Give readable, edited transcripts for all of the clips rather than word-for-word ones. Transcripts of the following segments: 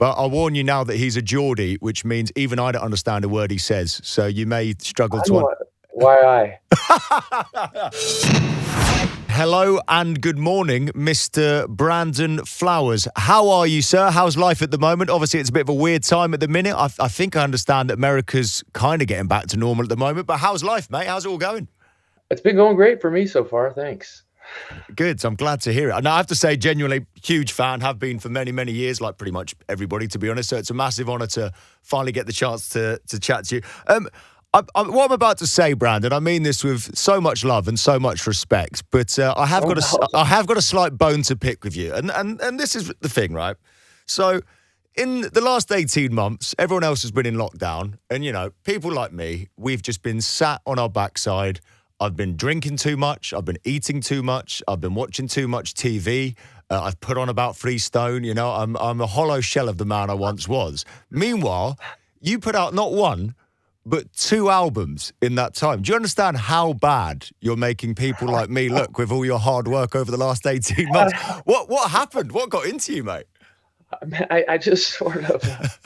But I'll warn you now that he's a Geordie, which means even I don't understand a word he says. So you may struggle to... Why Hello and good morning, Mr. Brandon Flowers. How are you, sir? How's life at the moment? Obviously, it's a bit of a weird time at the minute. I think I understand that America's kind of getting back to normal at the moment. But how's life, mate? How's it all going? It's been going great for me so far, thanks. Good. So I'm glad to hear it. And I have to say, genuinely, huge fan, have been for many, many years, like pretty much everybody, to be honest. So it's a massive honour to finally get the chance to chat to you. What I'm about to say, Brandon, I mean this with so much love and so much respect, but I have got a slight bone to pick with you, and this is the thing, right? So, in the last 18 months, everyone else has been in lockdown, and people like me, we've just been sat on our backside. I've been drinking too much. I've been eating too much. I've been watching too much TV. I've put on about 3 stone. I'm a hollow shell of the man I once was. Meanwhile, you put out not one, but 2 albums in that time. Do you understand how bad you're making people like me look with all your hard work over the last 18 months? What happened? What got into you, mate? I just sort of...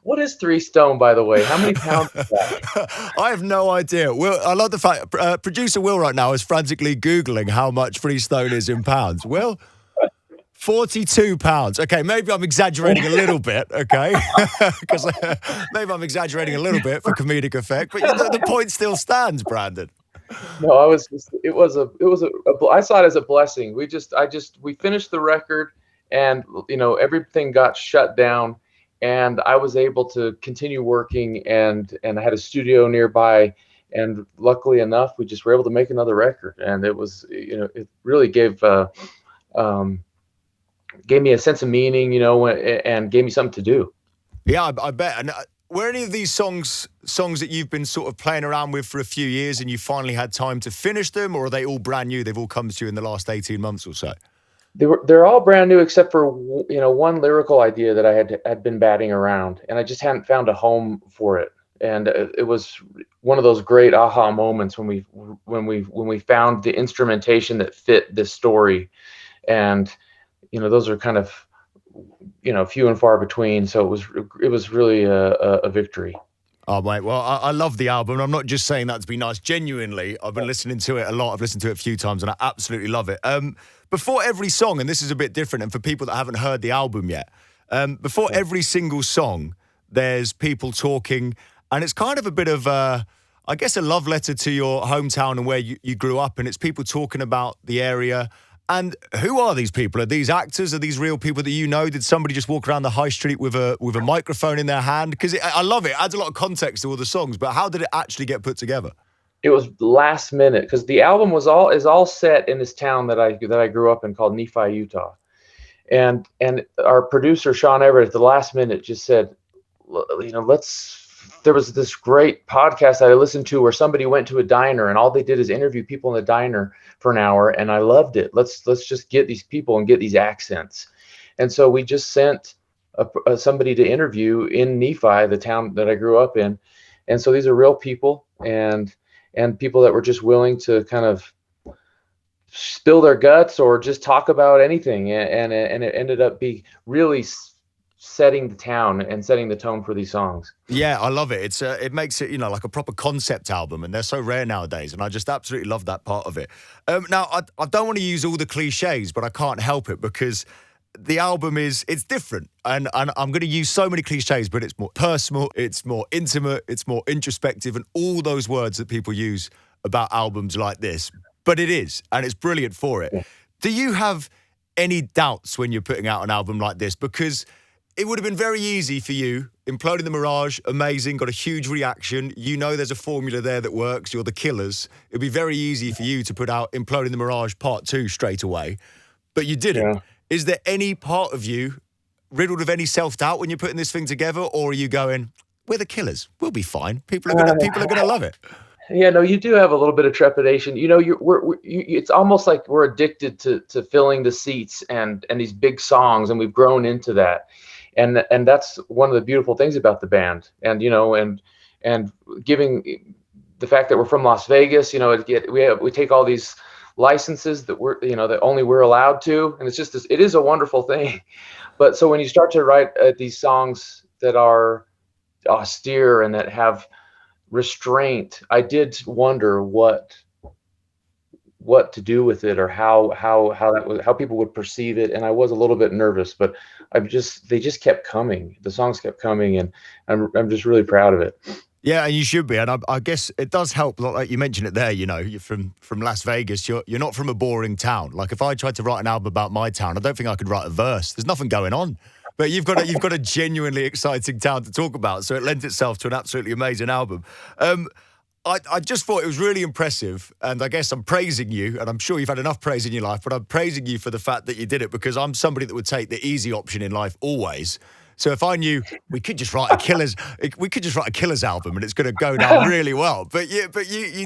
What is 3 stone, by the way? How many pounds is that? I have no idea. I love the fact producer Will right now is frantically Googling how much 3 stone is in pounds. Will? 42 pounds. Okay, maybe I'm exaggerating a little bit, okay? Because maybe I'm exaggerating a little bit for comedic effect, but the point still stands, Brandon. No, I saw it as a blessing. We finished the record, and everything got shut down, and I was able to continue working, and I had a studio nearby, and luckily enough, we just were able to make another record, and it was, it really gave me a sense of meaning, and gave me something to do. Yeah, I bet. And were any of these songs that you've been sort of playing around with for a few years and you finally had time to finish them, or are they all brand new? They've all come to you in the last 18 months or so? They're all brand new except for, one lyrical idea that I had been batting around, and I just hadn't found a home for it. And it was one of those great aha moments when we found the instrumentation that fit this story. And those are kind of, few and far between. So it was really a victory. Oh, mate. Well, I love the album. I'm not just saying that to be nice. Genuinely, I've been listening to it a lot. I've listened to it a few times, and I absolutely love it. Before every song, and this is a bit different, and for people that haven't heard the album yet, before every single song, there's people talking, and it's kind of a bit of a love letter to your hometown and where you grew up, and it's people talking about the area. And who are these people? Are these actors? Are these real people that you know? Did somebody just walk around the high street with a microphone in their hand? Because I love it. It adds a lot of context to all the songs. But how did it actually get put together? It was last minute, because the album is all set in this town that I grew up in called Nephi, Utah. And our producer Sean Everett at the last minute just said, there was this great podcast that I listened to where somebody went to a diner and all they did is interview people in the diner for an hour, and I loved it. Let's just get these people and get these accents. And so we just sent somebody to interview in Nephi, the town that I grew up in. And so these are real people and people that were just willing to kind of spill their guts or just talk about anything. And it ended up being really setting the town and setting the tone for these songs. Yeah, I love it. It makes it, like a proper concept album, and they're so rare nowadays, and I just absolutely love that part of it. Now, I don't want to use all the cliches, but I can't help it because the album it's different, and I'm going to use so many cliches, but it's more personal, it's more intimate, it's more introspective, and all those words that people use about albums like this. But it is, and it's brilliant for it. Yeah. Do you have any doubts when you're putting out an album like this? Because it would have been very easy for you. Imploding the Mirage, amazing, got a huge reaction. There's a formula there that works. You're the Killers. It'd be very easy for you to put out Imploding the Mirage Part 2 straight away. But you didn't. Yeah. Is there any part of you riddled of any self-doubt when you're putting this thing together? Or are you going, we're the Killers, we'll be fine. People are gonna love it. Yeah, no, you do have a little bit of trepidation. It's almost like we're addicted to filling the seats and these big songs, and we've grown into that. And that's one of the beautiful things about the band, and giving the fact that we're from Las Vegas, we take all these licenses that that only we're allowed to, and it's just this, it is a wonderful thing. But so when you start to write these songs that are austere and that have restraint, I did wonder what to do with it, or how people would perceive it, and I was a little bit nervous, but they just kept coming. The songs kept coming, and I'm just really proud of it. Yeah, and you should be. And I guess it does help. Like you mentioned it there, you're from Las Vegas. You're not from a boring town. Like if I tried to write an album about my town, I don't think I could write a verse. There's nothing going on. But you've got a genuinely exciting town to talk about, so it lends itself to an absolutely amazing album. I just thought it was really impressive, and I guess I'm praising you, and I'm sure you've had enough praise in your life, but I'm praising you for the fact that you did it, because I'm somebody that would take the easy option in life always. So if I knew we could just write a Killers album and it's going to go down really well, but you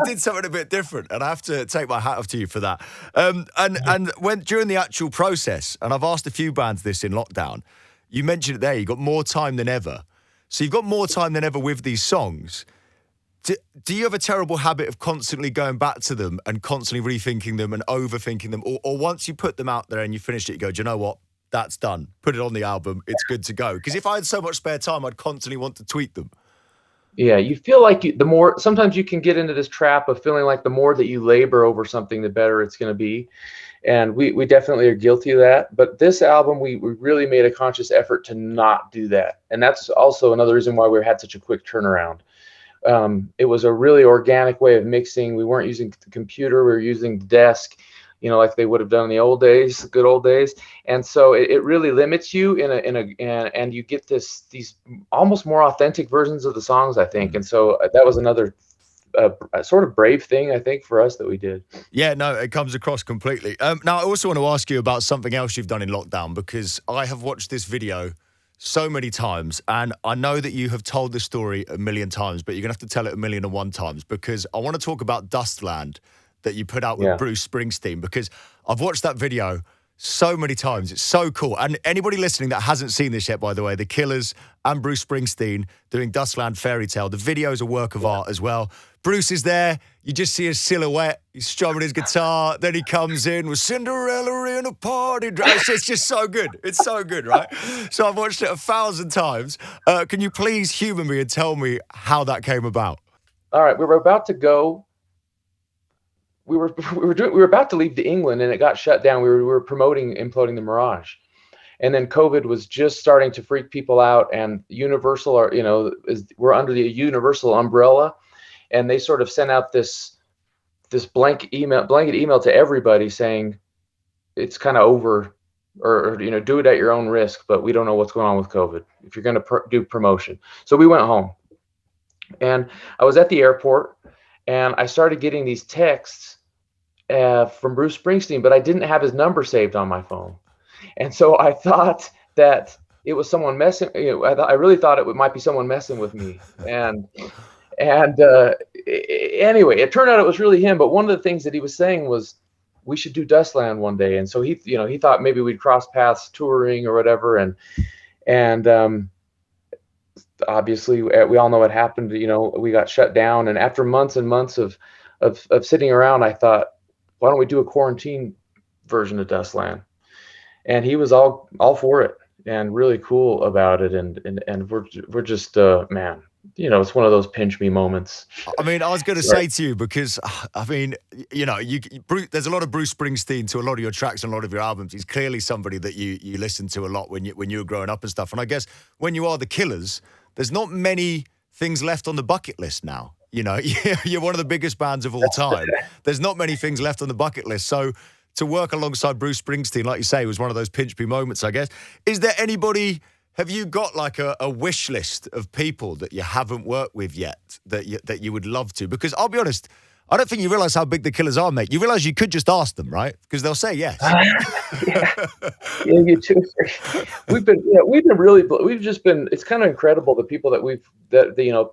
did something a bit different, and I have to take my hat off to you for that. And when during the actual process, and I've asked a few bands this in lockdown, you mentioned it there, you got more time than ever. So you've got more time than ever with these songs. Do you have a terrible habit of constantly going back to them and constantly rethinking them and overthinking them? Or once you put them out there and you finished it, you go, do you know what? That's done. Put it on the album. It's good to go. Because if I had so much spare time, I'd constantly want to tweak them. Yeah, you feel like sometimes you can get into this trap of feeling like the more that you labor over something, the better it's going to be. And we definitely are guilty of that. But this album, we really made a conscious effort to not do that. And that's also another reason why we had such a quick turnaround. It was a really organic way of mixing. We weren't using the computer. We were using the desk, like they would have done in the old days, the good old days. And so it really limits you and you get these almost more authentic versions of the songs, I think. And so that was another sort of brave thing, I think, for us that we did. Yeah, no, it comes across completely. Now, I also want to ask you about something else you've done in lockdown, because I have watched this video so many times, and I know that you have told this story a million times, but you're going to have to tell it 1,001 times, because I want to talk about Dustland that you put out with Bruce Springsteen, because I've watched that video so many times. It's so cool. And anybody listening that hasn't seen this yet, by the way, the Killers and Bruce Springsteen doing Dustland Fairy Tale. The video is a work of art as well. Bruce is there. You just see his silhouette. He's strumming his guitar. Then he comes in with Cinderella in a party dress. It's just so good. It's so good, right? So I've watched it 1,000 times. Can you please humor me and tell me how that came about? All right. We were about to go. We were about to leave to England, and it got shut down. We were promoting Imploding the Mirage, and then COVID was just starting to freak people out. And Universal, we're under the Universal umbrella, and they sort of sent out this blanket email to everybody saying it's kind of over, or do it at your own risk. But we don't know what's going on with COVID if you're going to do promotion. So we went home, and I was at the airport, and I started getting these texts from Bruce Springsteen, but I didn't have his number saved on my phone. And so I thought that it was someone messing, I really thought it might be someone messing with me. And anyway, it turned out it was really him. But one of the things that he was saying was, we should do Dustland one day. And so he thought maybe we'd cross paths touring or whatever. And obviously we all know what happened. We got shut down. And after months and months of sitting around, I thought, why don't we do a quarantine version of Dustland? And he was all for it and really cool about it. And we're just man, it's one of those pinch me moments. I mean, I was going to say to you, because I mean, there's a lot of Bruce Springsteen to a lot of your tracks and a lot of your albums. He's clearly somebody that you listened to a lot when you were growing up and stuff. And I guess when you are the Killers, there's not many things left on the bucket list now. You're one of the biggest bands of all time. There's not many things left on the bucket list. So to work alongside Bruce Springsteen, like you say, was one of those pinch me moments, I guess. Is there anybody, have you got like a wish list of people that you haven't worked with yet that you would love to? Because I'll be honest, I don't think you realize how big the Killers are, mate. You realize you could just ask them, right? Because they'll say yes. Yeah, you too. It's kind of incredible, the people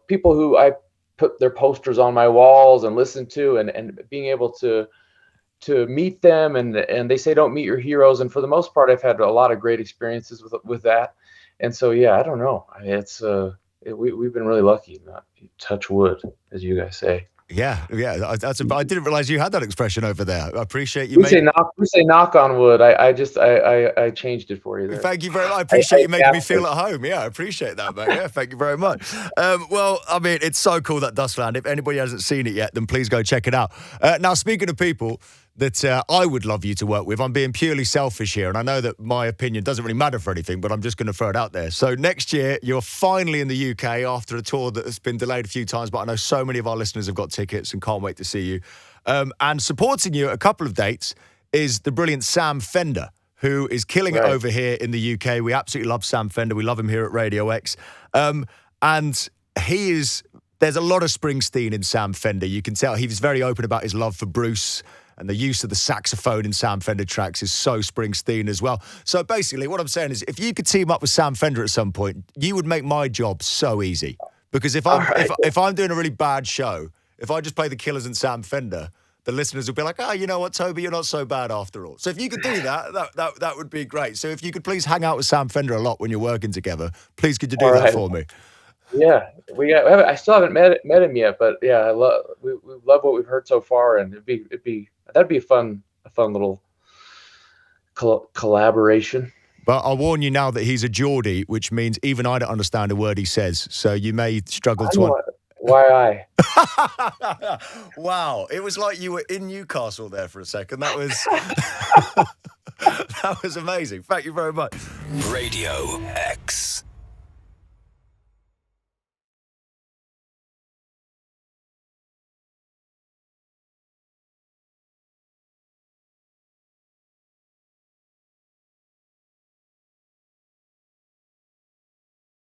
people who I put their posters on my walls and listen to, and being able to meet them, and they say don't meet your heroes, and for the most part I've had a lot of great experiences with that. And so I don't know, it's we've been really lucky, not touch wood, as you guys say. Yeah. I didn't realize you had that expression over there. I appreciate you. We say knock on wood. I changed it for you there. Thank you very much. I appreciate you making me feel at home. Yeah, I appreciate that, mate. Yeah, thank you very much. Well, I mean, it's so cool, that Dustland. If anybody hasn't seen it yet, then please go check it out. Now, speaking of people that I would love you to work with, I'm being purely selfish here, and I know that my opinion doesn't really matter for anything, but I'm just going to throw it out there. So next year, you're finally in the UK after a tour that has been delayed a few times, but I know so many of our listeners have got tickets and can't wait to see you. And supporting you at a couple of dates is the brilliant Sam Fender, who is killing it over here in the UK. We absolutely love Sam Fender. We love him here at Radio X. And there's a lot of Springsteen in Sam Fender. You can tell he's very open about his love for Bruce, and the use of the saxophone in Sam Fender tracks is so Springsteen as well. So basically, what I'm saying is, if you could team up with Sam Fender at some point, you would make my job so easy. Because if I'm doing a really bad show, if I just play the Killers and Sam Fender, the listeners will be like, oh, you know what, Toby, you're not so bad after all. So if you could do that would be great. So if you could please hang out with Sam Fender a lot when you're working together, please could you do that for me? Yeah, I still haven't met him yet, but yeah, we love what we've heard so far, and that'd be a fun little collaboration. But I'll warn you now that he's a Geordie, which means even I don't understand a word he says. So you may struggle to. Why I? Wow, it was like you were in Newcastle there for a second. That was that was amazing. Thank you very much. Radio X.